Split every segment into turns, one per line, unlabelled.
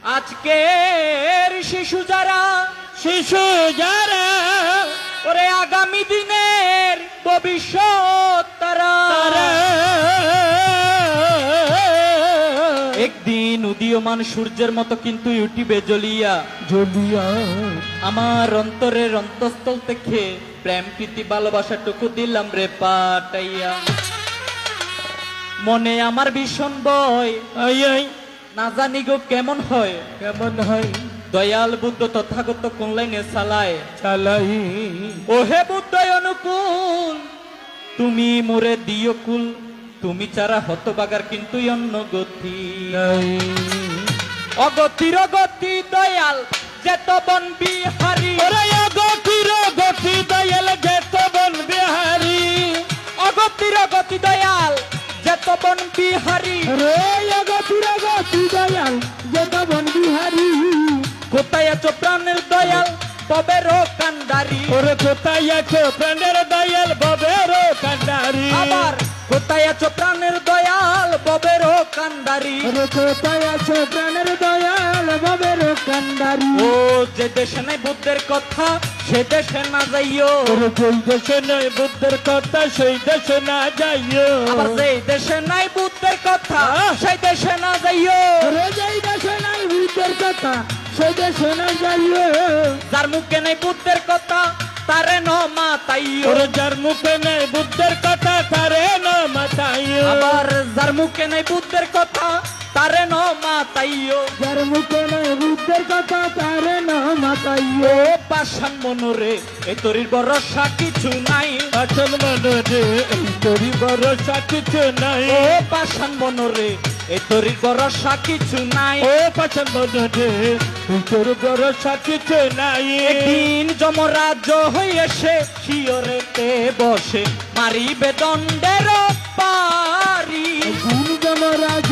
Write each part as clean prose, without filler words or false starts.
আজকের শিশু যারা ওরে আগামী দিনের ভবিষ্যৎ তারা একদিন উদীয়মান সূর্যের মতো কিন্তু ইউটিউবে জ্বলিয়া আমার অন্তরের অন্তঃস্থল থেকে প্রেম প্রীতি ভালোবাসাটুকু দিলাম রে পাটাইয়া। মনে আমার ভীষণ ভয়, না জানি গো কেমন হয় দয়াল বুদ্ধ তথাগত কোন লাইনে চালাই ও হে বুদ্ধ অনুকূল, তুমি মোরে দিও কুল, তুমি ছাড়া হতবাগার কিন্তু অন্য গতি অগতির গতি দয়াল যেত বন বিহারী অগতির গতি দয়াল যেত বন বিহারী অগতির গতি দয়াল যেত বন বিহারী
অগতির গতি দয়াল যেত বন বিহারী
কোথায় আছো প্রাণের দয়াল ববেরও কান্ডারি
ওরে কোথায় আছো প্রাণের দয়াল ববেরও কান্ডারি
আবার কোথায় আছো প্রাণের দয়াল ববেরও কান্ডারি
ওরে কোথায় আছো প্রাণের দয়াল ববেরও কান্ডারি
ও যে দেশে নাই বুদ্ধের কথা সে দেশে না যাইও
ওরে যেই দেশে নাই বুদ্ধের কথা সেই দেশে না যাইও
আবার যেই দেশে নাই বুদ্ধের কথা সেই দেশে না যাইও
ওরে যেই দেশে নাই বুদ্ধের কথা সেই দেশে না যাইও
যার মুখে নাই বুদ্ধের কথা তারে ন মাতাইও
ওরে যার মুখে নাই বুদ্ধের কথা তারে না মাতাইও
আবার যার মুখে নাই বুদ্ধের কথা তারে ন মাতাইও
যার মুখে নাই বুদ্ধের কথা তারে না মাতাইও
ও পাষাণ মনোরে এই তরির ভরসা কিছু নাই
পাষাণ মনোরে এই তরির ভরসা কিছু নাই
ও পাষাণ মনোরে এই তরির ভরসা কিছু নাই
ও পাষাণ মনোরে এই তরির ভরসা কিছু নাই
একদিন যমরাজ্য হইয়াছে শিয়রেতে বসে মারিবে দণ্ডের পারি
একদিন যমরাজ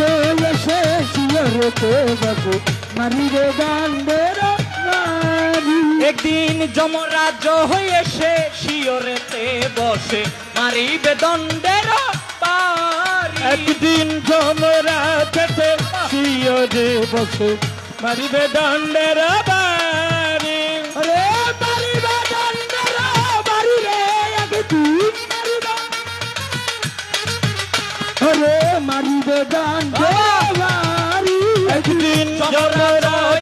এসে শিয়রেতে বসে মারিবে দণ্ডের পারি
একদিন যমরাজ্য হইয়াছে শিয়রেতে বসে মারিবে দণ্ডের পারি
একদিন যমরাজেতে শিয়রে বসে মারিবে দণ্ডের বাড়ি
রে মারিবে দণ্ডের বারি রে একদিন
ওরে মারিবে দণ্ডের